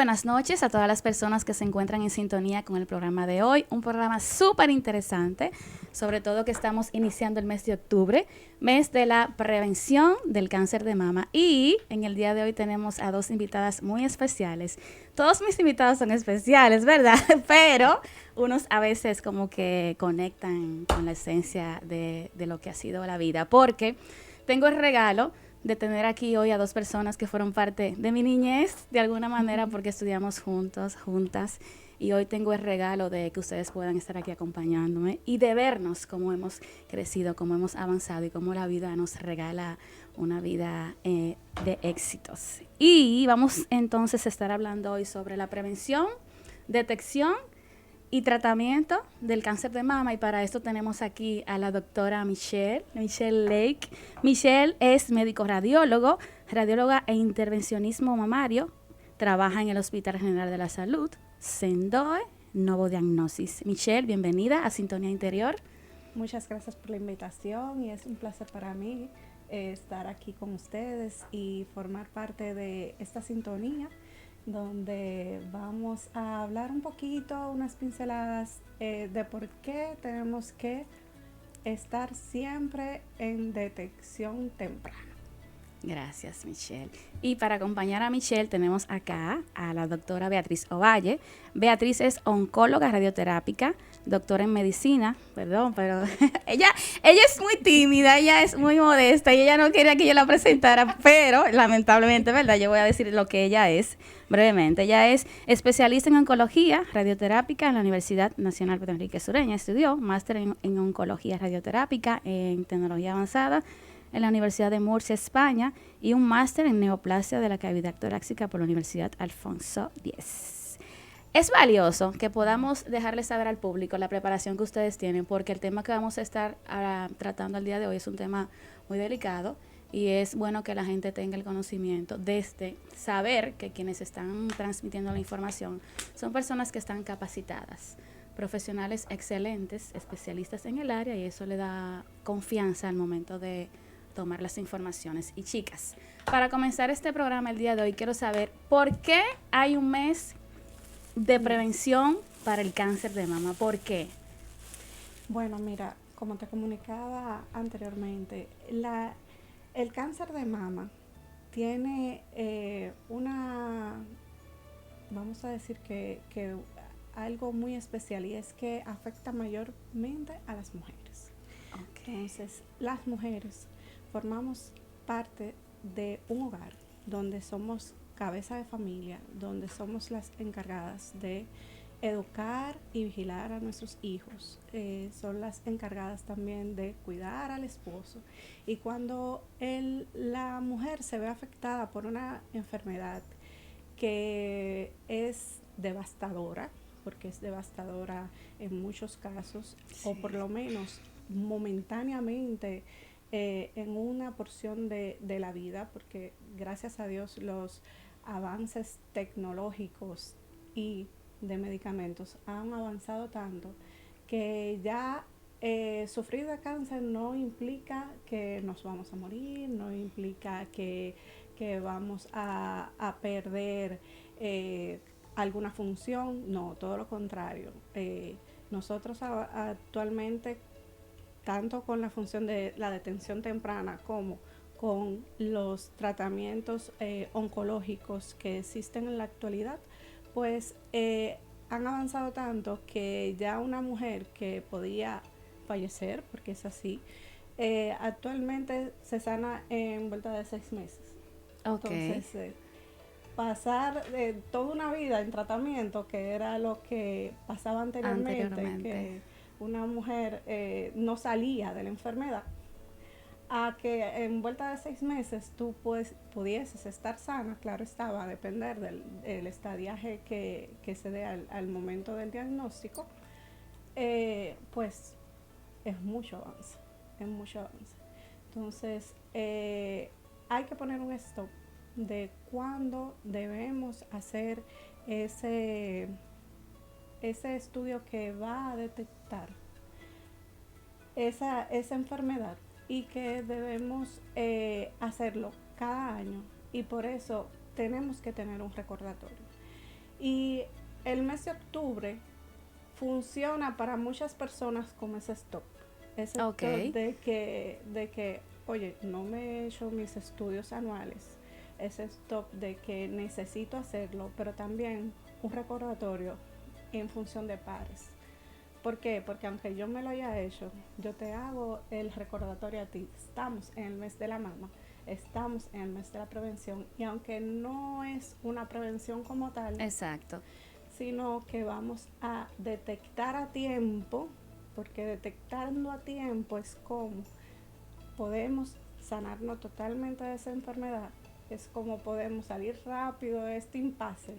buenas noches a todas las personas que se encuentran en sintonía con el programa de hoy. Un programa súper interesante, sobre todo que estamos iniciando el mes de octubre, mes de la prevención del cáncer de mama. Y en el día de hoy tenemos a dos invitadas muy especiales. Todos mis invitados son especiales, ¿verdad? Pero unos a veces como que conectan con la esencia de lo que ha sido la vida. Porque tengo el regalo de tener aquí hoy a dos personas que fueron parte de mi niñez, de alguna manera, porque estudiamos juntos, juntas, y hoy tengo el regalo de que ustedes puedan estar aquí acompañándome y de vernos cómo hemos crecido, cómo hemos avanzado y cómo la vida nos regala una vida de éxitos. Y vamos entonces a estar hablando hoy sobre la prevención, detección y tratamiento del cáncer de mama, y para esto tenemos aquí a la doctora Michelle Lake. Michelle es médico radiólogo, radióloga e intervencionismo mamario, trabaja en el Hospital General de la Salud, Sendoe, Novo Diagnosis. Michelle, bienvenida a Sintonía Interior. Muchas gracias por la invitación y es un placer para mí estar aquí con ustedes y formar parte de esta sintonía donde vamos a hablar un poquito, unas pinceladas de por qué tenemos que estar siempre en detección temprana. Gracias, Michelle. Y para acompañar a Michelle tenemos acá a la doctora Beatriz Ovalle. Beatriz es oncóloga radioterápica, doctora en medicina, perdón, pero ella es muy tímida, ella es muy modesta y ella no quería que yo la presentara, pero lamentablemente, ¿verdad? Yo voy a decir lo que ella es brevemente. Ella es especialista en oncología radioterápica en la Universidad Nacional Pedro Enrique Sureña. Estudió máster en oncología radioterápica en tecnología avanzada en la Universidad de Murcia, España, y un máster en neoplasia de la cavidad torácica por la Universidad Alfonso X. Es valioso que podamos dejarles saber al público la preparación que ustedes tienen, porque el tema que vamos a estar tratando el día de hoy es un tema muy delicado y es bueno que la gente tenga el conocimiento desde saber que quienes están transmitiendo la información son personas que están capacitadas, profesionales excelentes, especialistas en el área, y eso le da confianza al momento de tomar las informaciones. Y chicas, para comenzar este programa el día de hoy, quiero saber por qué hay un mes de prevención para el cáncer de mama. ¿Por qué? Bueno, mira, como te comunicaba anteriormente, el cáncer de mama tiene vamos a decir que algo muy especial, y es que afecta mayormente a las mujeres. Okay. Entonces, las mujeres formamos parte de un hogar donde somos cabeza de familia, donde somos las encargadas de educar y vigilar a nuestros hijos, son las encargadas también de cuidar al esposo, y cuando la mujer se ve afectada por una enfermedad que es devastadora, porque es devastadora en muchos casos, sí, o por lo menos momentáneamente en una porción de la vida, porque gracias a Dios los avances tecnológicos y de medicamentos han avanzado tanto que ya sufrir de cáncer no implica que nos vamos a morir, no implica que vamos a perder alguna función, no, todo lo contrario. Nosotros actualmente, tanto con la función de la detención temprana como con los tratamientos oncológicos que existen en la actualidad, pues han avanzado tanto que ya una mujer que podía fallecer, porque es así, actualmente se sana en vuelta de 6 meses. Okay. Entonces, pasar toda una vida en tratamiento, que era lo que pasaba anteriormente. Que una mujer no salía de la enfermedad, a que en vuelta de 6 meses tú pudieses estar sana, claro está, va a depender del estadiaje que se dé al momento del diagnóstico, pues es mucho avance, Entonces, hay que poner un stop de cuándo debemos hacer ese estudio que va a detectar esa enfermedad, y que debemos hacerlo cada año, y por eso tenemos que tener un recordatorio. Y el mes de octubre funciona para muchas personas como ese stop. Ese stop de que, oye, no me he hecho mis estudios anuales. Ese stop de que necesito hacerlo, pero también un recordatorio en función de pares. ¿Por qué? Porque aunque yo me lo haya hecho, yo te hago el recordatorio a ti. Estamos en el mes de la mama, estamos en el mes de la prevención, y aunque no es una prevención como tal, exacto, sino que vamos a detectar a tiempo, porque detectando a tiempo es como podemos sanarnos totalmente de esa enfermedad, es como podemos salir rápido de este impasse,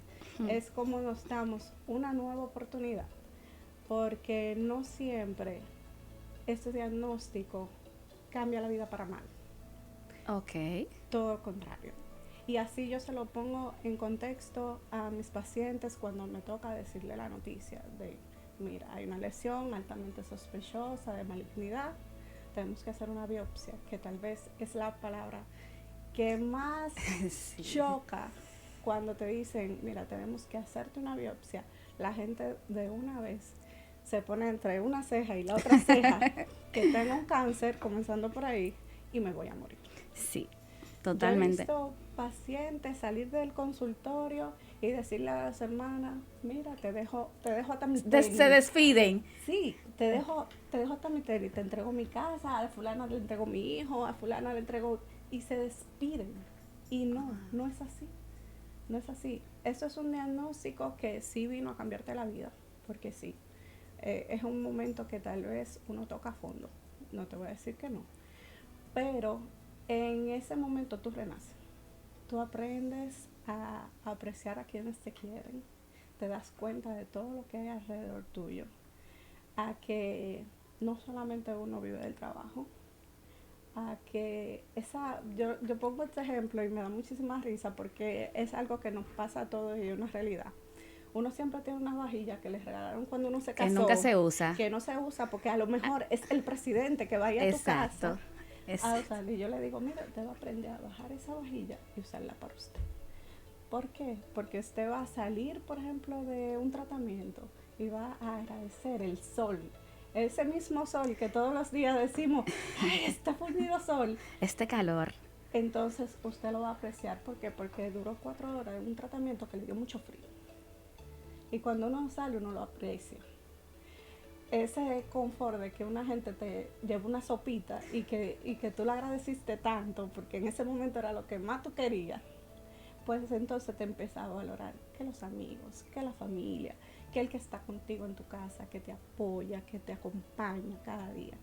es como nos damos una nueva oportunidad, porque no siempre este diagnóstico cambia la vida para mal. ok, Todo lo contrario. Y así yo se lo pongo en contexto a mis pacientes cuando me toca decirle la noticia de, mira, hay una lesión altamente sospechosa de malignidad, tenemos que hacer una biopsia, que tal vez es la palabra que más sí. choca cuando te dicen, mira, tenemos que hacerte una biopsia. La gente de una vez se pone entre una ceja y la otra ceja que tengo un cáncer, comenzando por ahí, y me voy a morir. Sí, totalmente. Yo he visto pacientes salir del consultorio y decirle a las hermanas, mira, te dejo hasta mi tenis. Se despiden. Sí, te dejo hasta mi tenis, te entrego mi casa, a fulana le entrego mi hijo, a fulana le entrego, y se despiden. Y no es así. No es así. Eso es un diagnóstico que sí vino a cambiarte la vida, porque sí. Es un momento que tal vez uno toca a fondo. No te voy a decir que no. Pero en ese momento tú renaces. Tú aprendes a apreciar a quienes te quieren. Te das cuenta de todo lo que hay alrededor tuyo. A que no solamente uno vive del trabajo. A que yo pongo este ejemplo y me da muchísima risa porque es algo que nos pasa a todos y es una realidad. Uno siempre tiene una vajilla que les regalaron cuando uno se casó. Que nunca se usa. Que no se usa porque a lo mejor es el presidente que va a ir a tu casa a usar. Y yo le digo, mira, usted va a aprender a bajar esa vajilla y usarla para usted. ¿Por qué? Porque usted va a salir, por ejemplo, de un tratamiento y va a agradecer el sol. Ese mismo sol que todos los días decimos, ¡ay, está fundido sol! Este calor. Entonces usted lo va a apreciar. ¿Por qué? Porque duró 4 horas en un tratamiento que le dio mucho frío. Y cuando uno sale, uno lo aprecia. Ese confort de que una gente te lleva una sopita y que tú le agradeciste tanto porque en ese momento era lo que más tú querías, pues entonces te empieza a valorar que los amigos, que la familia, que el que está contigo en tu casa, que te apoya, que te acompaña cada día.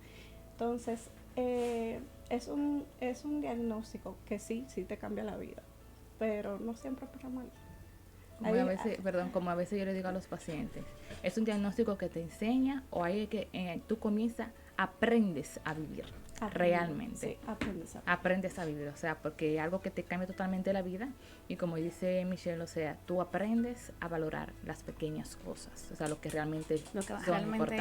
Entonces, es un diagnóstico que sí te cambia la vida, pero no siempre para mal. Como a veces yo le digo a los pacientes, es un diagnóstico que te enseña o hay que tú comienzas, aprendes a vivir. Realmente. Sí, aprendes a vivir, o sea, porque es algo que te cambia totalmente la vida y como dice Michelle, o sea, tú aprendes a valorar las pequeñas cosas, o sea, lo que realmente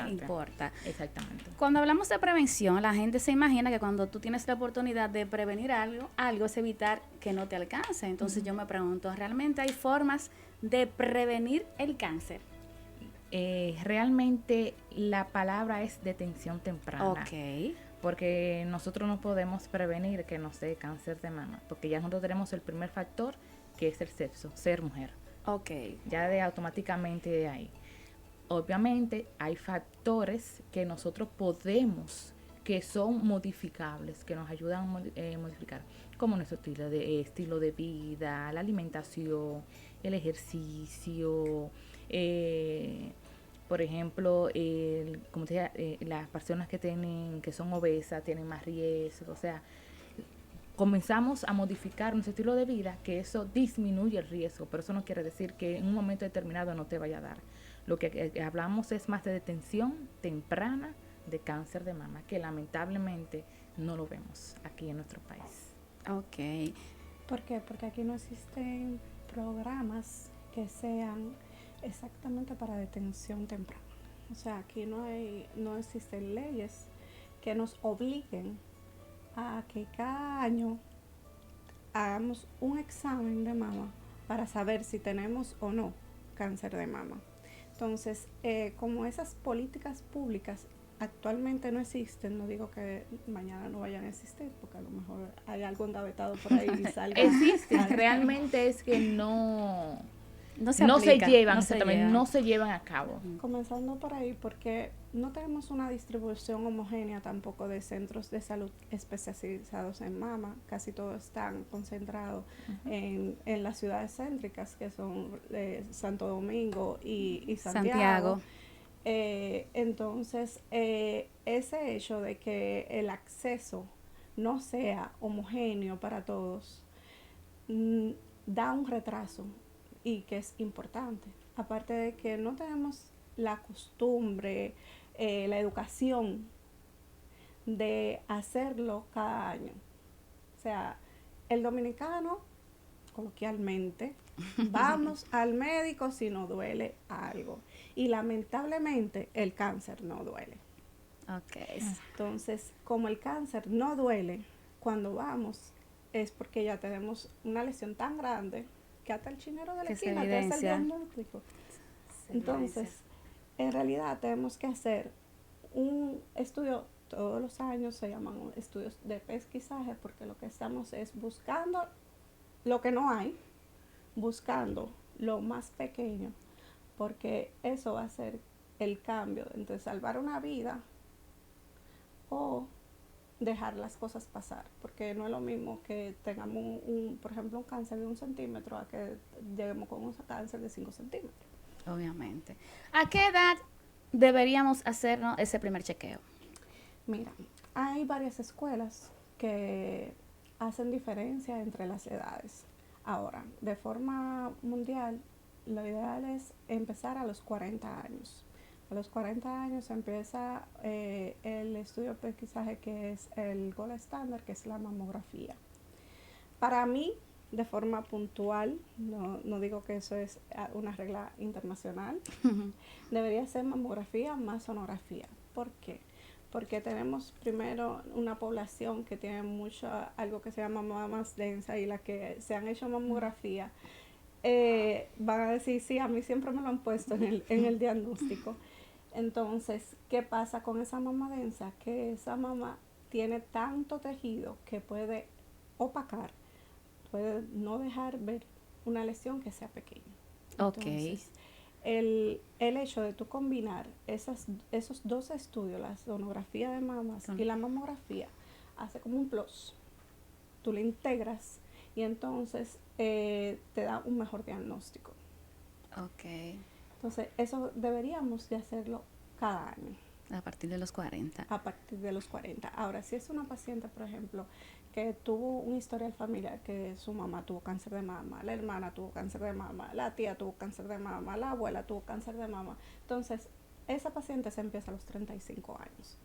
importa. Exactamente. Cuando hablamos de prevención, la gente se imagina que cuando tú tienes la oportunidad de prevenir algo es evitar que no te alcance. Entonces yo me pregunto, ¿realmente hay formas de prevenir el cáncer? Realmente la palabra es detención temprana. Ok. Porque nosotros no podemos prevenir que nos dé cáncer de mama, porque ya nosotros tenemos el primer factor, que es el sexo, ser mujer. Ok. Ya automáticamente de ahí. Obviamente hay factores que nosotros podemos, que son modificables, que nos ayudan a modificar, como nuestro estilo de vida, la alimentación, el ejercicio, por ejemplo, como te decía, las personas que son obesas tienen más riesgo, o sea, comenzamos a modificar nuestro estilo de vida, que eso disminuye el riesgo, pero eso no quiere decir que en un momento determinado no te vaya a dar. Lo que hablamos es más de detención temprana de cáncer de mama, que lamentablemente no lo vemos aquí en nuestro país. Ok. ¿Por qué? Porque aquí no existen programas que sean exactamente para detención temprana. O sea, aquí no existen leyes que nos obliguen a que cada año hagamos un examen de mama para saber si tenemos o no cáncer de mama. Entonces, como esas políticas públicas actualmente no existen, no digo que mañana no vayan a existir, porque a lo mejor hay algo engavetado por ahí y salga. Existen, realmente es que no No se no se aplica, llevan, no se exactamente, llevan. no se llevan a cabo. Comenzando por ahí, porque no tenemos una distribución homogénea tampoco de centros de salud especializados en mama. Casi todos están concentrados en las ciudades céntricas, que son Santo Domingo y Santiago. Entonces, ese hecho de que el acceso no sea homogéneo para todos da un retraso y que es importante. Aparte de que no tenemos la costumbre, la educación de hacerlo cada año. O sea, el dominicano, coloquialmente, vamos al médico si nos duele algo. Y lamentablemente el cáncer no duele. Ok. Entonces, como el cáncer no duele, cuando vamos es porque ya tenemos una lesión tan grande que hasta el chinero de la esquina te hace el diagnóstico. Entonces, en realidad tenemos que hacer un estudio, todos los años se llaman estudios de pesquisaje, porque lo que estamos es buscando lo que no hay, buscando lo más pequeño, porque eso va a ser el cambio entre salvar una vida o dejar las cosas pasar, porque no es lo mismo que tengamos por ejemplo, un cáncer de 1 centímetro a que lleguemos con un cáncer de 5 centímetros. Obviamente. ¿A qué edad deberíamos hacernos ese primer chequeo? Mira, hay varias escuelas que hacen diferencia entre las edades. Ahora, de forma mundial, lo ideal es empezar a los 40 años. A los 40 años empieza el estudio de pesquisaje, que es el gold standard, que es la mamografía. Para mí, de forma puntual, no digo que eso es una regla internacional, debería ser mamografía más sonografía. ¿Por qué? Porque tenemos primero una población que tiene mucho, algo que se llama mama más densa, y las que se han hecho mamografía van a decir, sí, a mí siempre me lo han puesto en el diagnóstico. Entonces, ¿qué pasa con esa mama densa? Que esa mama tiene tanto tejido que puede opacar, puede no dejar ver una lesión que sea pequeña. Entonces, el hecho de tú combinar esos dos estudios, la sonografía de mamas y la mamografía, hace como un plus. Tú le integras y entonces te da un mejor diagnóstico. Ok. Entonces, eso deberíamos de hacerlo cada año. A partir de los 40. A partir de los 40. Ahora, si es una paciente, por ejemplo, que tuvo un historial familiar, que su mamá tuvo cáncer de mama, la hermana tuvo cáncer de mama, la tía tuvo cáncer de mama, la abuela tuvo cáncer de mama, entonces esa paciente se empieza a los 35 años.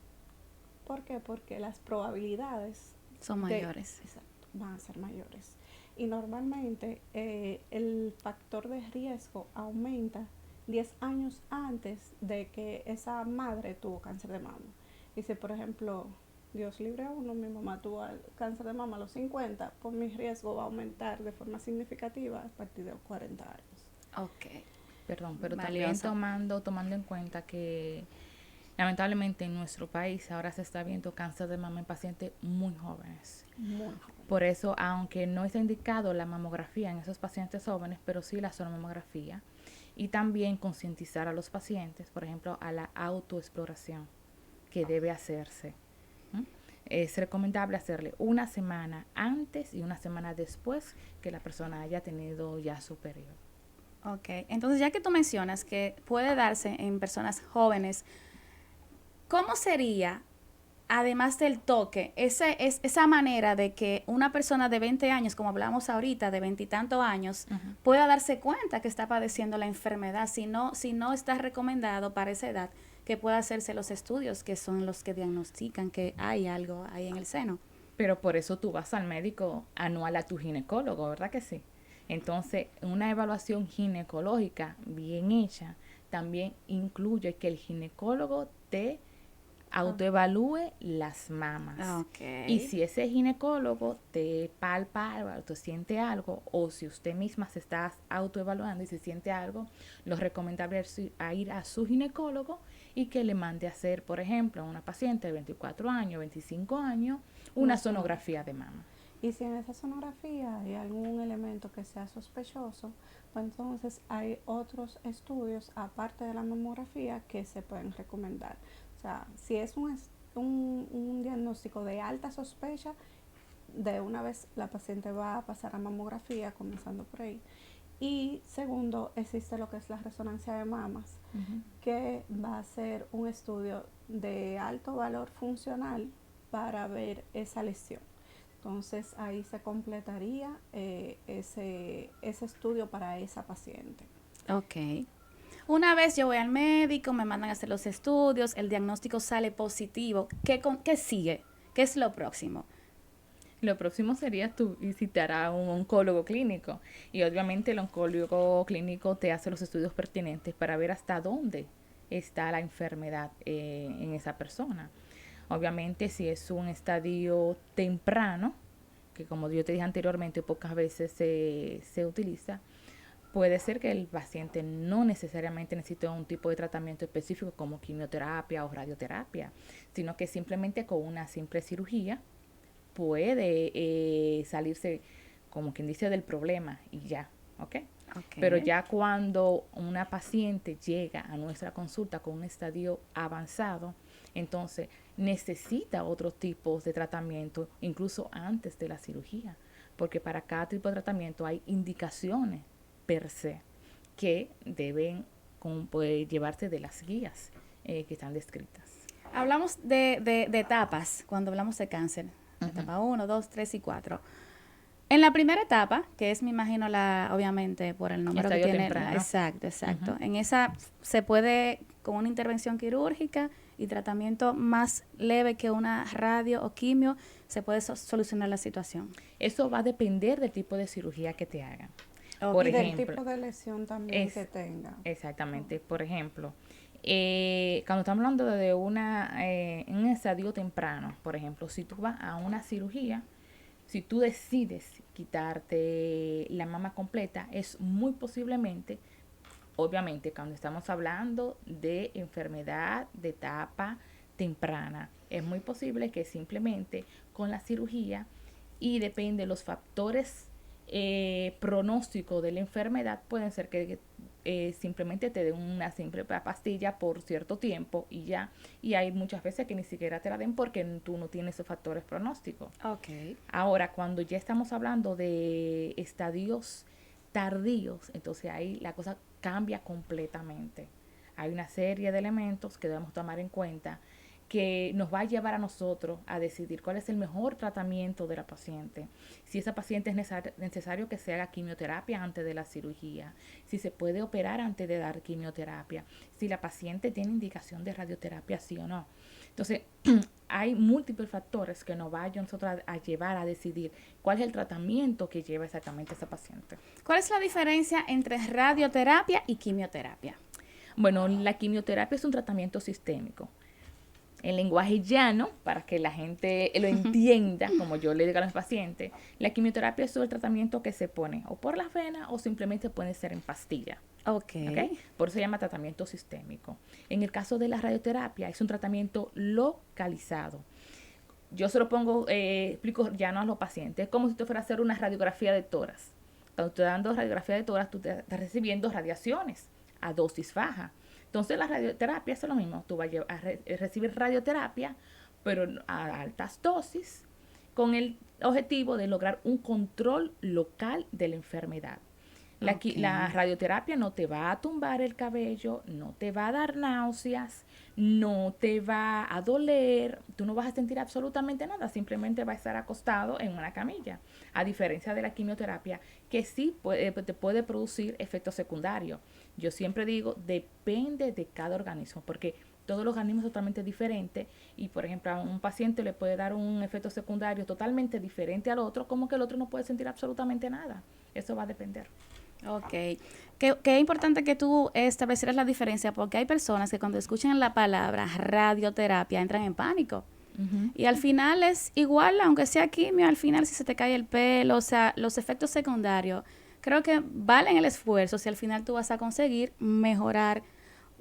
¿Por qué? Porque las probabilidades son mayores. Exacto, van a ser mayores. Y normalmente el factor de riesgo aumenta 10 años antes de que esa madre tuvo cáncer de mama. Y si, por ejemplo, Dios libre a uno, mi mamá tuvo cáncer de mama a los 50, pues mi riesgo va a aumentar de forma significativa a partir de los 40 años. Ok. Perdón, pero también tomando en cuenta que lamentablemente en nuestro país ahora se está viendo cáncer de mama en pacientes muy jóvenes. Muy jóvenes. Por eso, aunque no está indicado la mamografía en esos pacientes jóvenes, pero sí la sonomamografía. Y también concientizar a los pacientes, por ejemplo, a la autoexploración que debe hacerse. Es recomendable hacerle una semana antes y una semana después que la persona haya tenido ya su periodo. Ok, entonces ya que tú mencionas que puede darse en personas jóvenes, ¿cómo sería, además del toque, esa manera de que una persona de 20 años, como hablamos ahorita, de 20 y tantos años, pueda darse cuenta que está padeciendo la enfermedad, si no está recomendado para esa edad, que pueda hacerse los estudios, que son los que diagnostican que hay algo ahí en el seno? Pero por eso tú vas al médico anual, a tu ginecólogo, ¿verdad que sí? Entonces, una evaluación ginecológica bien hecha también incluye que el ginecólogo te autoevalúe las mamas. Okay. Y si ese ginecólogo te palpa algo, te siente algo, o si usted misma se está autoevaluando y se siente algo, lo recomendable es ir a su ginecólogo y que le mande a hacer, por ejemplo, a una paciente de 24 años, 25 años, una sonografía de mama. Y si en esa sonografía hay algún elemento que sea sospechoso, pues entonces hay otros estudios aparte de la mamografía que se pueden recomendar. O sea, si es un diagnóstico de alta sospecha, de una vez la paciente va a pasar a mamografía, comenzando por ahí. Y segundo, existe lo que es la resonancia de mamas, que va a ser un estudio de alto valor funcional para ver esa lesión. Entonces ahí se completaría ese estudio para esa paciente. Ok. Una vez yo voy al médico, me mandan a hacer los estudios, el diagnóstico sale positivo. ¿Qué sigue? ¿Qué es lo próximo? Lo próximo sería tú visitar a un oncólogo clínico y obviamente el oncólogo clínico te hace los estudios pertinentes para ver hasta dónde está la enfermedad en esa persona. Obviamente si es un estadio temprano, que como yo te dije anteriormente pocas veces se utiliza, puede ser que el paciente no necesariamente necesite un tipo de tratamiento específico como quimioterapia o radioterapia, sino que simplemente con una simple cirugía puede salirse, como quien dice, del problema y ya, ¿ok? Pero ya cuando una paciente llega a nuestra consulta con un estadio avanzado, entonces necesita otros tipos de tratamiento, incluso antes de la cirugía, porque para cada tipo de tratamiento hay indicaciones per se que deben llevarse de las guías que están descritas. Hablamos de etapas cuando hablamos de cáncer. Etapa 1, 2, 3 y 4. En la primera etapa, que es, me imagino, obviamente, por el número que tiene. Exacto. En esa se puede, con una intervención quirúrgica y tratamiento más leve que una radio o quimio, se puede solucionar la situación. Eso va a depender del tipo de cirugía que te hagan. Por ejemplo, del tipo de lesión también que tenga. Exactamente. Por ejemplo, cuando estamos hablando de un estadio temprano, por ejemplo, si tú vas a una cirugía, si tú decides quitarte la mama completa, es muy posiblemente, obviamente, cuando estamos hablando de enfermedad de etapa temprana, es muy posible que simplemente con la cirugía, y depende de los factores pronósticos de la enfermedad, pueden ser que simplemente te den una simple pastilla por cierto tiempo y ya. Y hay muchas veces que ni siquiera te la den porque tú no tienes esos factores pronósticos. Okay. Ahora, cuando ya estamos hablando de estadios tardíos, entonces ahí la cosa cambia completamente. Hay una serie de elementos que debemos tomar en cuenta que nos va a llevar a nosotros a decidir cuál es el mejor tratamiento de la paciente. Si esa paciente es necesario que se haga quimioterapia antes de la cirugía, si se puede operar antes de dar quimioterapia, si la paciente tiene indicación de radioterapia, sí o no. Entonces, hay múltiples factores que nos vayan nosotros a llevar a decidir cuál es el tratamiento que lleva exactamente esa paciente. ¿Cuál es la diferencia entre radioterapia y quimioterapia? Bueno, la quimioterapia es un tratamiento sistémico. En lenguaje llano, para que la gente lo entienda, como yo le digo a los pacientes, la quimioterapia es el tratamiento que se pone o por las venas o simplemente puede ser en pastilla. Okay. Por eso se llama tratamiento sistémico. En el caso de la radioterapia, es un tratamiento localizado. Yo se lo pongo, explico llano a los pacientes. Es como si tú fueras a hacer una radiografía de tórax. Cuando te dando radiografía de tórax, tú estás recibiendo radiaciones a dosis baja. Entonces la radioterapia es lo mismo, tú vas a recibir radioterapia, pero a altas dosis, con el objetivo de lograr un control local de la enfermedad. La radioterapia no te va a tumbar el cabello, no te va a dar náuseas, no te va a doler, tú no vas a sentir absolutamente nada, simplemente vas a estar acostado en una camilla. A diferencia de la quimioterapia, que sí te puede producir efectos secundarios. Yo siempre digo, depende de cada organismo, porque todos los organismos son totalmente diferentes y, por ejemplo, a un paciente le puede dar un efecto secundario totalmente diferente al otro, como que el otro no puede sentir absolutamente nada. Eso va a depender. Ok. Qué importante que tú establecieras la diferencia, porque hay personas que cuando escuchan la palabra radioterapia entran en pánico. Ujú. Y al final es igual, aunque sea quimio, al final si se te cae el pelo, o sea, los efectos secundarios, creo que valen el esfuerzo si al final tú vas a conseguir mejorar,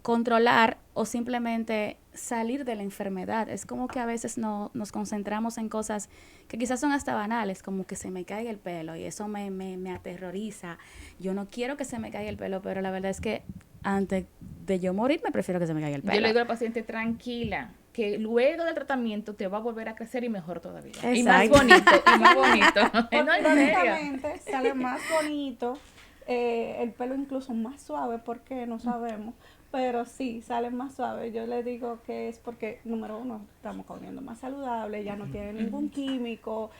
controlar o simplemente salir de la enfermedad. Es como que a veces no, nos concentramos en cosas que quizás son hasta banales, como que se me caiga el pelo y eso me aterroriza. Yo no quiero que se me caiga el pelo, pero la verdad es que antes de yo morir me prefiero que se me caiga el Yo le pelo. digo al paciente, tranquila, que luego del tratamiento te va a volver a crecer y mejor todavía. Y más Exacto. bonito, y más bonito. No, en serio. Irónicamente sale más bonito, el pelo incluso más suave, porque no sabemos, pero sí, sale más suave. Yo le digo que es porque, número uno, estamos comiendo más saludable, ya no tiene ningún químico,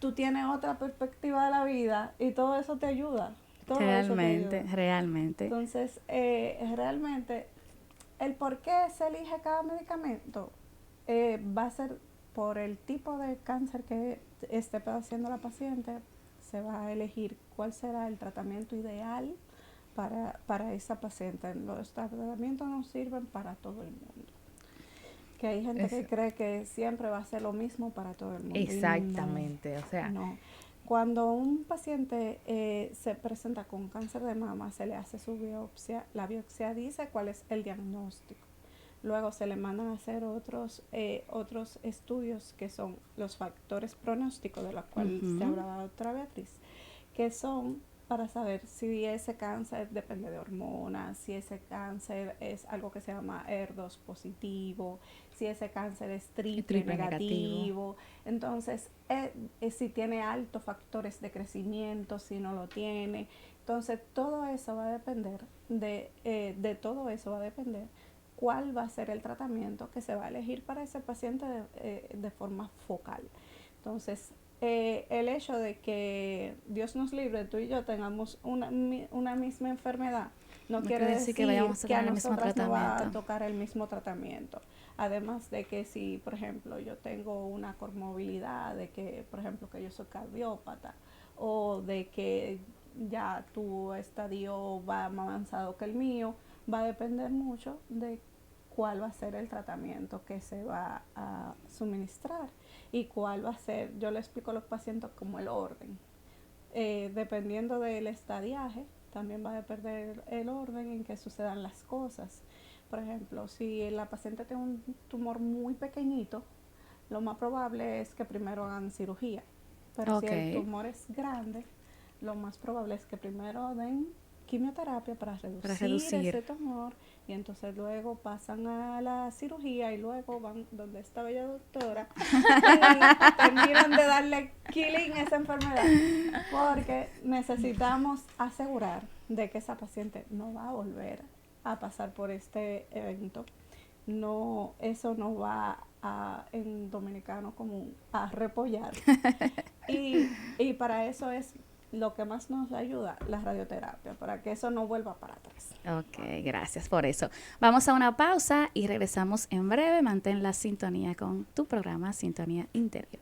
tú tienes otra perspectiva de la vida y todo eso te ayuda, todo eso te Realmente, ayuda. realmente. Entonces, realmente, el por qué se elige cada medicamento va a ser por el tipo de cáncer que esté padeciendo la paciente. Se va a elegir cuál será el tratamiento ideal para esa paciente. Los tratamientos no sirven para todo el mundo. Que hay gente Es- que cree que siempre va a ser lo mismo para todo el mundo. exactamente, o sea, No. Cuando un paciente se presenta con cáncer de mama, se le hace su biopsia. La biopsia dice cuál es el diagnóstico. Luego se le mandan a hacer otros estudios que son los factores pronósticos, de los cuales se hablaba la doctora Beatriz, que son para saber si ese cáncer depende de hormonas, si ese cáncer es algo que se llama ER2 positivo, si ese cáncer es triple negativo. Entonces, si tiene altos factores de crecimiento, si no lo tiene. Entonces, todo eso va a depender de todo eso va a depender cuál va a ser el tratamiento que se va a elegir para ese paciente de forma focal. Entonces, el hecho de que Dios nos libre, tú y yo tengamos una misma enfermedad, no quiere decir que vayamos a que a tener el mismo nosotras nos va a tratamiento. tocar el mismo tratamiento. Además de que si, por ejemplo, yo tengo una comorbilidad, de que, por ejemplo, que yo soy cardiópata, o de que ya tu estadio va más avanzado que el mío, va a depender mucho de cuál va a ser el tratamiento que se va a suministrar y cuál va a ser, yo le explico a los pacientes como el orden. Dependiendo del estadiaje, también va a depender el orden en que sucedan las cosas. Por ejemplo, si la paciente tiene un tumor muy pequeñito, lo más probable es que primero hagan cirugía. Pero si Ok. el tumor es grande, lo más probable es que primero den quimioterapia para Para reducir reducir. ese tumor y entonces luego pasan a la cirugía y luego van donde esta bella doctora y terminan de darle killing a esa enfermedad, porque necesitamos asegurar de que esa paciente no va a volver a pasar por este evento. No, eso no va en dominicano común a repollar. Y para eso es lo que más nos ayuda, la radioterapia, para que eso no vuelva para atrás. Ok, gracias por eso. Vamos a una pausa y regresamos en breve. Mantén la sintonía con tu programa Sintonía Interior.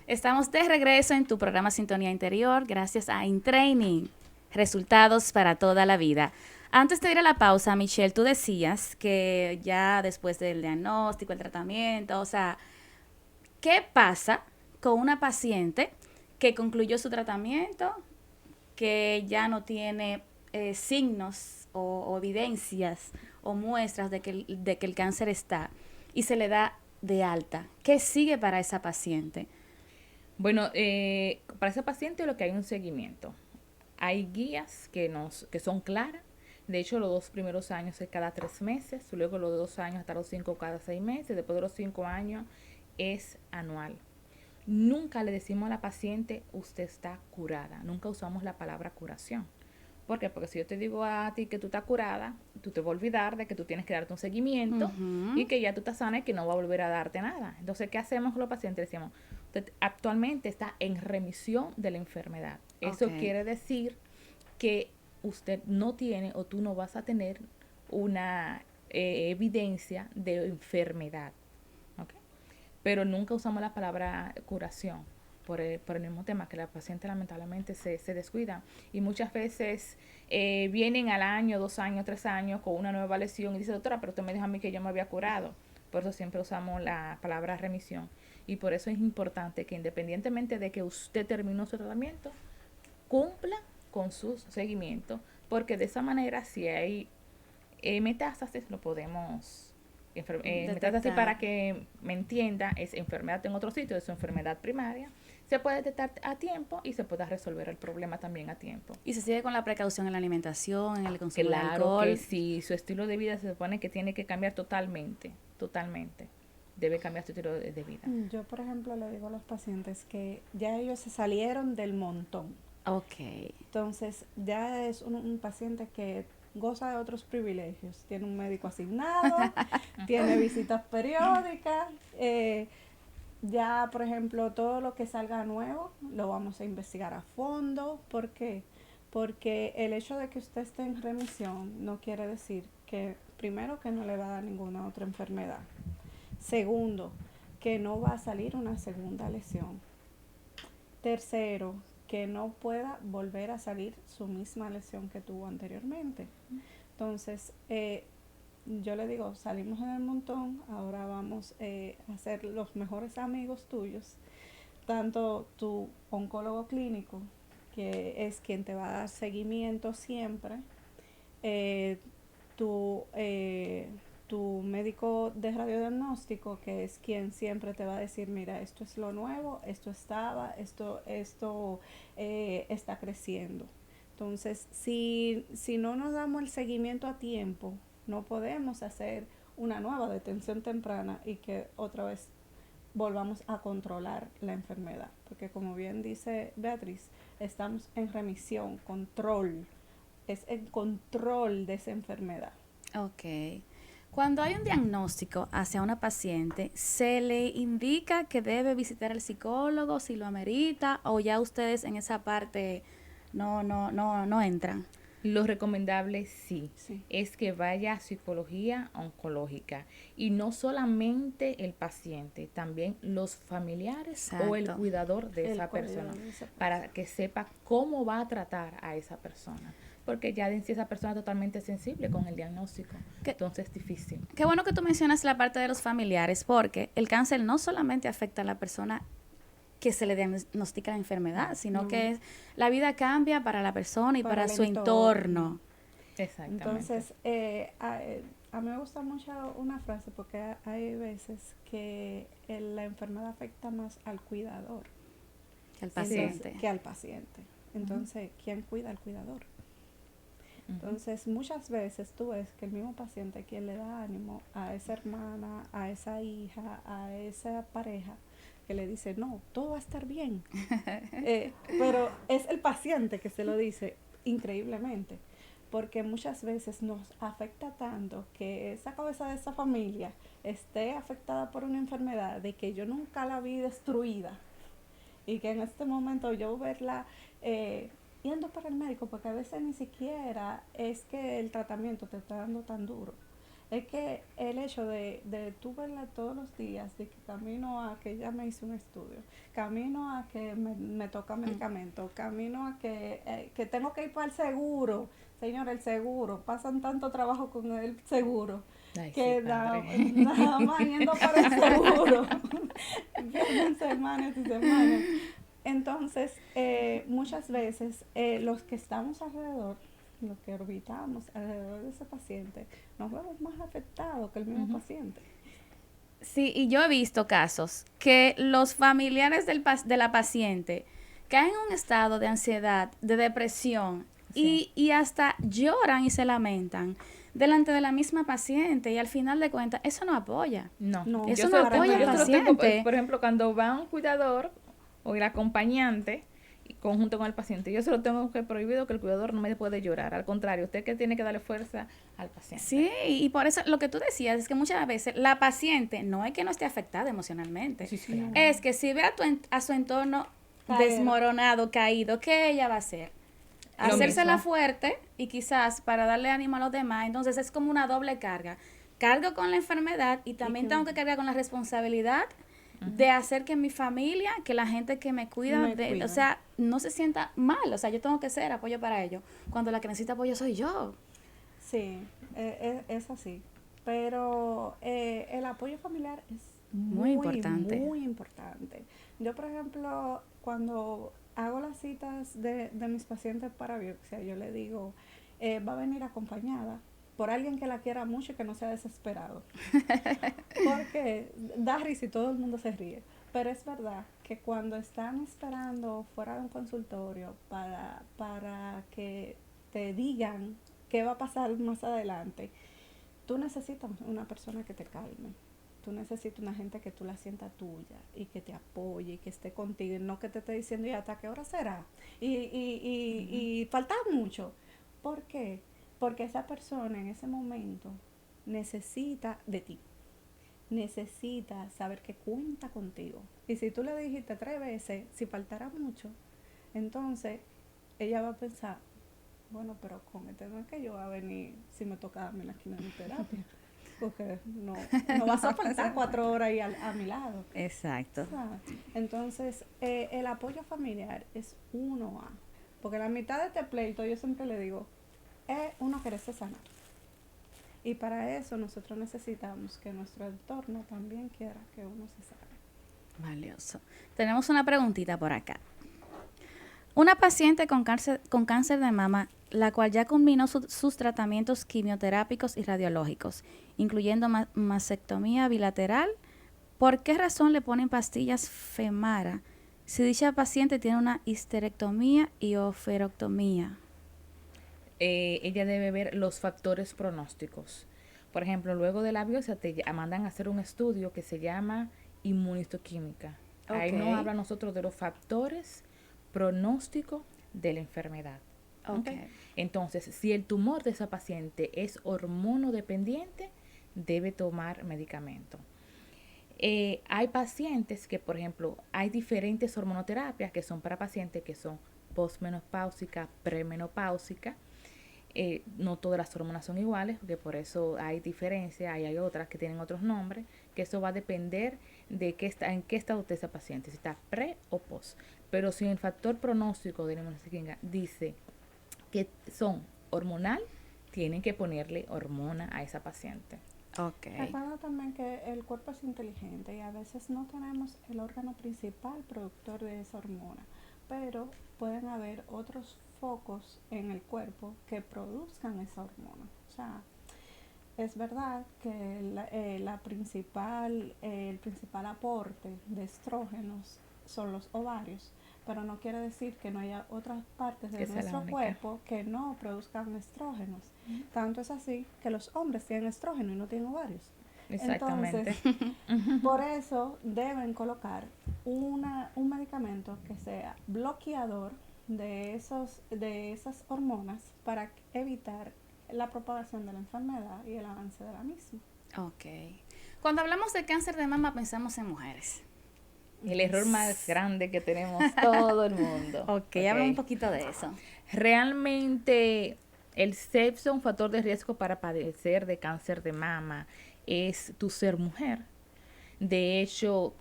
Estamos de regreso en tu programa Sintonía Interior, gracias a InTraining, resultados para toda la vida. Antes de ir a la pausa, Michelle, tú decías que ya después del diagnóstico, el tratamiento, o sea, ¿qué pasa con una paciente que concluyó su tratamiento, que ya no tiene signos o evidencias o muestras de que el cáncer está y se le da de alta? ¿Qué sigue para esa paciente? Bueno, para ese paciente lo que hay un seguimiento. Hay guías que son claras. De hecho, los 2 primeros años es cada 3 meses, luego los 2 años hasta los 5 cada 6 meses, después de los 5 años es anual. Nunca le decimos a la paciente, usted está curada. Nunca usamos la palabra curación. ¿Por qué? Porque si yo te digo a ti que tú estás curada, tú te vas a olvidar de que tú tienes que darte un seguimiento y que ya tú estás sana y que no va a volver a darte nada. Entonces, ¿qué hacemos con los pacientes? Le decimos, usted actualmente está en remisión de la enfermedad. Eso quiere decir que usted no tiene o tú no vas a tener una evidencia de enfermedad. ¿Okay? Pero nunca usamos la palabra curación por el mismo tema, que la paciente lamentablemente se descuida. Y muchas veces vienen al año, 2 años, 3 años con una nueva lesión y dice, doctora, pero usted me dijo a mí que yo me había curado. Por eso siempre usamos la palabra remisión. Y por eso es importante que independientemente de que usted terminó su tratamiento, cumpla con su seguimiento, porque de esa manera si hay metástasis lo podemos metástasis, para que me entienda, es enfermedad en otro sitio, es su enfermedad primaria, se puede detectar a tiempo y se puede resolver el problema también a tiempo. Y se sigue con la precaución en la alimentación, en el consumo de alcohol. Claro que sí, su estilo de vida se supone que tiene que cambiar totalmente. Debe cambiar su estilo de vida. Yo, por ejemplo, le digo a los pacientes que ya ellos se salieron del montón. Ok. Entonces, ya es un paciente que goza de otros privilegios. Tiene un médico asignado, tiene visitas periódicas. Ya, por ejemplo, todo lo que salga nuevo lo vamos a investigar a fondo. ¿Por qué? Porque el hecho de que usted esté en remisión no quiere decir que, primero, que no le va a dar ninguna otra enfermedad. Segundo, que no va a salir una segunda lesión. Tercero, que no pueda volver a salir su misma lesión que tuvo anteriormente. Entonces, yo le digo, salimos en el montón, ahora vamos a ser los mejores amigos tuyos, tanto tu oncólogo clínico, que es quien te va a dar seguimiento siempre, tu médico de radiodiagnóstico, que es quien siempre te va a decir, mira, esto es lo nuevo, esto está creciendo. Entonces, si no nos damos el seguimiento a tiempo, no podemos hacer una nueva detención temprana y que otra vez volvamos a controlar la enfermedad. Porque como bien dice Beatriz, estamos en remisión, control. Es el control de esa enfermedad. Ok. Cuando hay un diagnóstico hacia una paciente, ¿se le indica que debe visitar al psicólogo si lo amerita o ya ustedes en esa parte no entran? Lo recomendable sí, es que vaya a psicología oncológica y no solamente el paciente, también los familiares. Exacto. O el cuidador de esa persona, para que sepa cómo va a tratar a esa persona. Porque ya de esa persona es totalmente sensible con el diagnóstico. Entonces es difícil. Qué bueno que tú mencionas la parte de los familiares, porque el cáncer no solamente afecta a la persona que se le diagnostica la enfermedad, sino que la vida cambia para la persona y para su entorno. Exactamente. Entonces, a mí me gusta mucho una frase, porque hay veces que la enfermedad afecta más al cuidador que al paciente. Entonces, ¿quién cuida al cuidador? Entonces, muchas veces tú ves que el mismo paciente quien le da ánimo a esa hermana, a esa hija, a esa pareja, que le dice, no, todo va a estar bien. Pero es el paciente que se lo dice increíblemente, porque muchas veces nos afecta tanto que esa cabeza de esa familia esté afectada por una enfermedad de que yo nunca la vi destruida y que en este momento yo verla yendo para el médico, porque a veces ni siquiera es que el tratamiento te está dando tan duro, Es que el hecho de tú verla todos los días, de que camino a que ya me hice un estudio, camino a que me toca medicamento, camino a que tengo que ir para el seguro, señor, el seguro, pasan tanto trabajo con el seguro, Ay, que sí, padre. nada más yendo para el seguro, pierden semanas y semanas. Entonces, muchas veces los que estamos alrededor, los que orbitamos alrededor de ese paciente, nos vemos más afectados que el mismo paciente. Sí, y yo he visto casos que los familiares de la paciente caen en un estado de ansiedad, de depresión, Sí. y hasta lloran y se lamentan delante de la misma paciente, y al final de cuentas, eso no apoya. No, No, Eso yo no se lo tengo, apoya al yo se lo tengo, paciente. por ejemplo, cuando va un cuidador o el acompañante y conjunto con el paciente, yo se lo tengo que prohibido que el cuidador no me puede llorar, al contrario, usted que tiene que darle fuerza al paciente. Sí, y por eso lo que tú decías es que muchas veces la paciente no es que no esté afectada emocionalmente, Sí, sí, claro. es que si ve a su entorno Caer. desmoronado, caído, ¿qué ella va a hacer? Lo Hacérsela mismo. fuerte y quizás para darle ánimo a los demás, entonces es como una doble carga. Cargo con la enfermedad y también tengo que cargar con la responsabilidad de hacer que mi familia, que la gente que me cuida, Me cuiden. o sea, no se sienta mal, o sea, yo tengo que ser apoyo para ellos, cuando la que necesita apoyo soy yo. Sí, es así. Pero el apoyo familiar es Muy importante. muy importante. Yo, por ejemplo, cuando hago las citas de mis pacientes para biopsia, yo le digo, va a venir acompañada por alguien que la quiera mucho y que no sea desesperado. Porque da risa y todo el mundo se ríe. Pero es verdad que cuando están esperando fuera de un consultorio para que te digan qué va a pasar más adelante, tú necesitas una persona que te calme. Tú necesitas una gente que tú la sientas tuya y que te apoye y que esté contigo y no que te esté diciendo, ¿y hasta qué hora será? Y falta mucho. ¿Por qué? Porque esa persona en ese momento necesita de ti. Necesita saber que cuenta contigo. Y si tú le dijiste 3 veces, si faltara mucho, entonces ella va a pensar, bueno, pero con este no es que yo va a venir si me toca darme la quimioterapia. Porque no vas a faltar 4 horas ahí a mi lado. Exacto. O sea, entonces, el apoyo familiar es 1A. Porque la mitad de este pleito, yo siempre le digo, es uno quererse sanar. Y para eso nosotros necesitamos que nuestro entorno también quiera que uno se sane. Valioso. Tenemos una preguntita por acá. Una paciente con cáncer de mama, la cual ya culminó sus tratamientos quimioterápicos y radiológicos, incluyendo mastectomía bilateral, ¿por qué razón le ponen pastillas Femara si dicha paciente tiene una histerectomía y oferoctomía? Ella debe ver los factores pronósticos. Por ejemplo, luego de la biopsia te mandan a hacer un estudio que se llama inmunistoquímica. Ahí nos habla nosotros de los factores pronósticos de la enfermedad. Okay. Entonces, si el tumor de esa paciente es hormonodependiente, debe tomar medicamento. Hay pacientes que, por ejemplo, hay diferentes hormonoterapias que son para pacientes que son postmenopáusica, premenopáusica. No todas las hormonas son iguales, porque por eso hay diferencia, hay otras que tienen otros nombres, que eso va a depender de en qué estado está esa paciente, si está pre o post. Pero si el factor pronóstico de la inmunodeficiencia dice que son hormonal, tienen que ponerle hormona a esa paciente. Okay. Recuerda también que el cuerpo es inteligente y a veces no tenemos el órgano principal productor de esa hormona, pero pueden haber otros focos en el cuerpo que produzcan esa hormona. O sea, es verdad que el principal aporte de estrógenos son los ovarios, pero no quiere decir que no haya otras partes de nuestro cuerpo que no produzcan estrógenos. Tanto es así que los hombres tienen estrógeno y no tienen ovarios. Exactamente. Entonces, por eso deben colocar un medicamento que sea bloqueador de esas hormonas para evitar la propagación de la enfermedad y el avance de la misma. Ok. Cuando hablamos de cáncer de mama pensamos en mujeres. El error más grande que tenemos todo el mundo. Ok, habla un poquito de eso. Realmente El sexo, un factor de riesgo para padecer de cáncer de mama, es tu ser mujer. De hecho,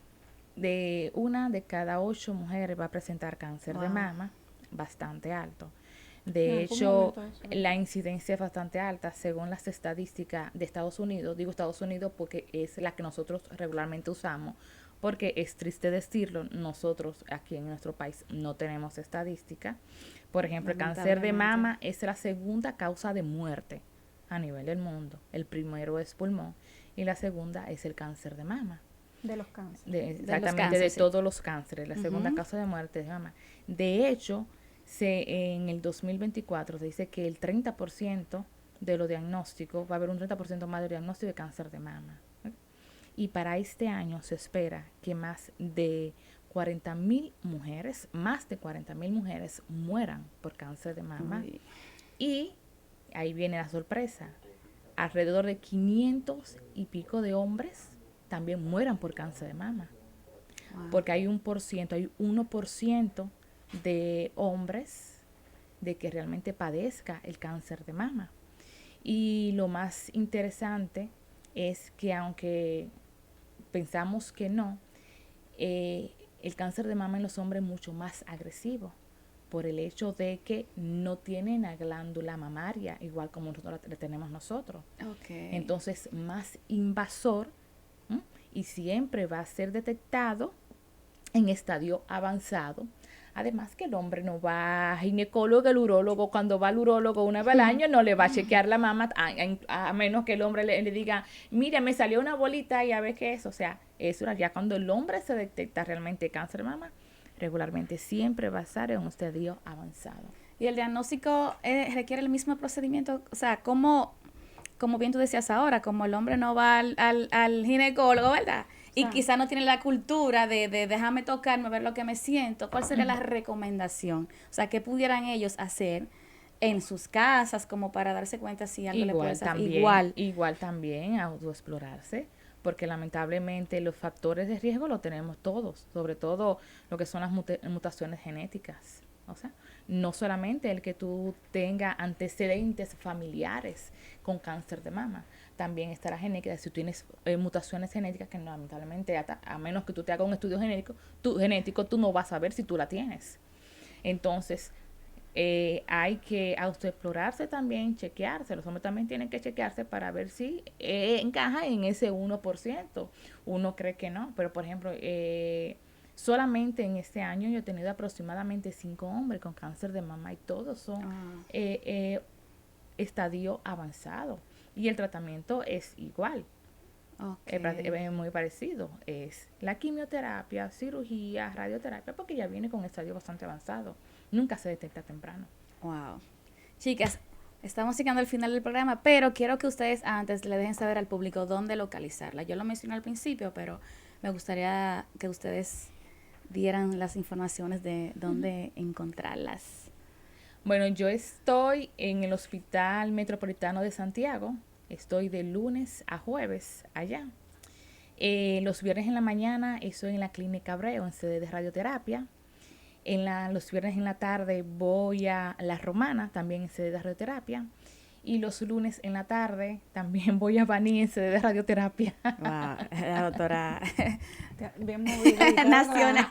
de 1 de cada 8 mujeres va a presentar cáncer de mama, bastante alto. De hecho, la incidencia es bastante alta según las estadísticas de Estados Unidos. Digo Estados Unidos porque es la que nosotros regularmente usamos, porque es triste decirlo, nosotros aquí en nuestro país no tenemos estadística. Por ejemplo, el cáncer de mama es la segunda causa de muerte a nivel del mundo. El primero es pulmón y la segunda es el cáncer de mama. De los cánceres. Exactamente, de todos los cánceres. La segunda causa de muerte es mama. De hecho, en el 2024 se dice que el 30% de los diagnósticos, va a haber un 30% más de diagnóstico de cáncer de mama. Y para este año se espera que más de 40,000 mujeres mueran por cáncer de mama. Uy. Y ahí viene la sorpresa. Alrededor de 500 y pico de hombres también mueran por cáncer de mama. Wow. Porque hay 1% de hombres de que realmente padezca el cáncer de mama. Y lo más interesante es que aunque pensamos que no, el cáncer de mama en los hombres es mucho más agresivo por el hecho de que no tienen la glándula mamaria igual como nosotros la tenemos nosotros. Okay. Entonces, más invasor, y siempre va a ser detectado en estadio avanzado. Además que el hombre no va a ginecólogo, el urólogo, cuando va al urólogo una vez al año no le va a chequear la mama a menos que el hombre le diga, mira, me salió una bolita y a ver qué es. O sea, eso ya cuando el hombre se detecta realmente cáncer de mama, regularmente siempre va a estar en un estadio avanzado. ¿Y el diagnóstico requiere el mismo procedimiento? O sea, como bien tú decías ahora, como el hombre no va al ginecólogo, ¿verdad? Y quizá no tiene la cultura de déjame tocarme, ver lo que me siento. ¿Cuál sería la recomendación? O sea, ¿qué pudieran ellos hacer en sus casas como para darse cuenta si algo le puede hacer? Igual también autoexplorarse, porque lamentablemente los factores de riesgo los tenemos todos, sobre todo lo que son las mutaciones genéticas. O sea, no solamente el que tú tengas antecedentes familiares con cáncer de mama, también está la genética. Si tú tienes mutaciones genéticas que lamentablemente, a menos que tú te hagas un estudio genético, tú no vas a ver si tú la tienes. Entonces, hay que autoexplorarse también, chequearse. Los hombres también tienen que chequearse para ver si encaja en ese 1%. Uno cree que no, pero por ejemplo, solamente en este año yo he tenido aproximadamente 5 hombres con cáncer de mama y todos son estadio avanzado. Y el tratamiento es igual. Okay. Es muy parecido. Es la quimioterapia, cirugía, radioterapia, porque ya viene con un estadio bastante avanzado. Nunca se detecta temprano. Wow. Chicas, estamos llegando al final del programa, pero quiero que ustedes antes le dejen saber al público dónde localizarla. Yo lo mencioné al principio, pero me gustaría que ustedes dieran las informaciones de dónde encontrarlas. Bueno, yo estoy en el Hospital Metropolitano de Santiago. Estoy de lunes a jueves allá. Los viernes en la mañana estoy en la Clínica Abreu, en sede de radioterapia. Los viernes en la tarde voy a La Romana, también en sede de radioterapia. Y los lunes en la tarde también voy a Baní, en sede de radioterapia. Wow, la doctora bien movida. Nacional.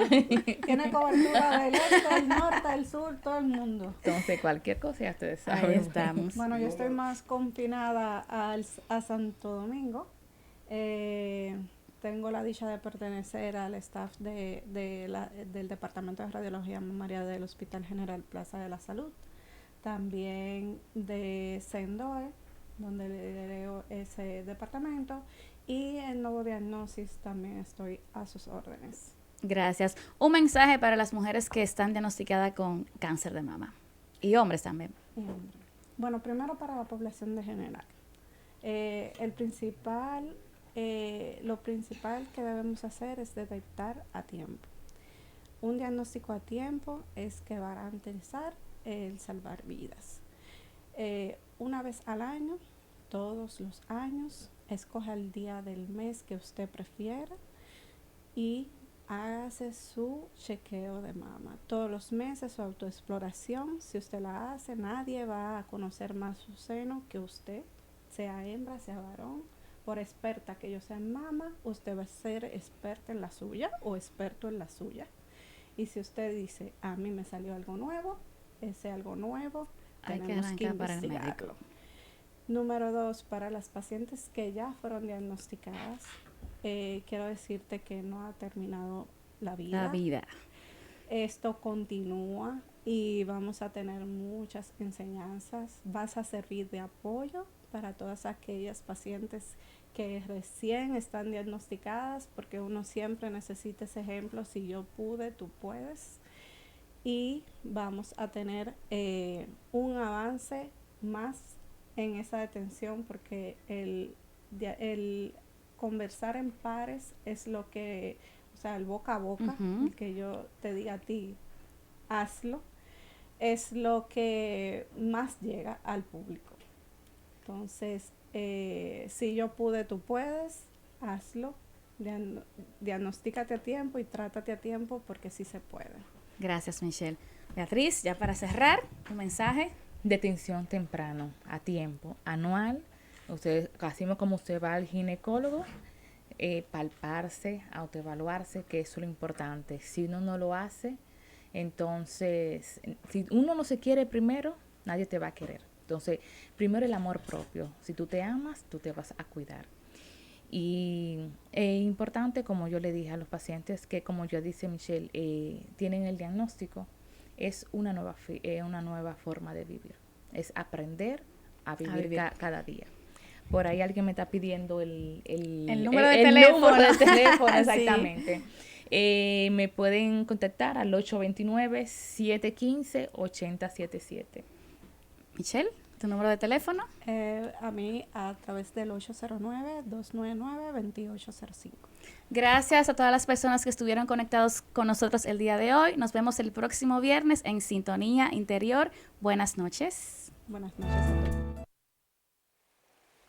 Tiene cobertura del este, del norte, del sur, todo el mundo. Entonces, cualquier cosa ya ustedes saben. Ahí estamos. Bueno, yo estoy más confinada a Santo Domingo. Tengo la dicha de pertenecer al staff del Departamento de Radiología Mamaria del Hospital General Plaza de la Salud. También de Sendoe, donde lidero ese departamento, y en Nuevo Diagnosis también estoy a sus órdenes. Gracias. Un mensaje para las mujeres que están diagnosticadas con cáncer de mama, y hombres también. Bueno, primero para la población de general. Lo principal que debemos hacer es detectar a tiempo. Un diagnóstico a tiempo es que va a garantizar el salvar vidas. Una vez al año, todos los años, escoja el día del mes que usted prefiera y hágase su chequeo de mama. Todos los meses su autoexploración. Si usted la hace, nadie va a conocer más su seno que usted, sea hembra, sea varón. Por experta que yo sea en mama, usted va a ser experta en la suya o experto en la suya. Y si usted dice, a mí me salió algo nuevo, ese algo nuevo hay que tenemos que arrancar para el investigarlo. médico. Número 2, para las pacientes que ya fueron diagnosticadas, quiero decirte que no ha terminado la vida. La vida. Esto continúa y vamos a tener muchas enseñanzas. Vas a servir de apoyo para todas aquellas pacientes que recién están diagnosticadas, porque uno siempre necesita ese ejemplo. Si yo pude, tú puedes. Y vamos a tener un avance más en esa detención, porque el conversar en pares es lo que, o sea, el boca a boca, el que yo te diga a ti, hazlo, es lo que más llega al público. Entonces, si yo pude, tú puedes, hazlo, diagnostícate a tiempo y trátate a tiempo, porque sí se puede. Gracias, Michelle. Beatriz, ya para cerrar, un mensaje. Detención temprano, a tiempo, anual. Usted, así como usted va al ginecólogo, palparse, autoevaluarse, que eso es lo importante. Si uno no lo hace, entonces, si uno no se quiere primero, nadie te va a querer. Entonces, primero el amor propio. Si tú te amas, tú te vas a cuidar. Y es importante, como yo le dije a los pacientes, que como ya dice Michelle, tienen el diagnóstico, es una nueva forma de vivir. Es aprender a vivir. Cada día. Por ahí alguien me está pidiendo el número de teléfono. Número de teléfono, Sí. exactamente. Me pueden contactar al 829-715-8077. Michelle, ¿tu número de teléfono? A mí a través del 809-299-2805. Gracias a todas las personas que estuvieron conectados con nosotros el día de hoy. Nos vemos el próximo viernes en Sintonía Interior. Buenas noches. Buenas noches a todos.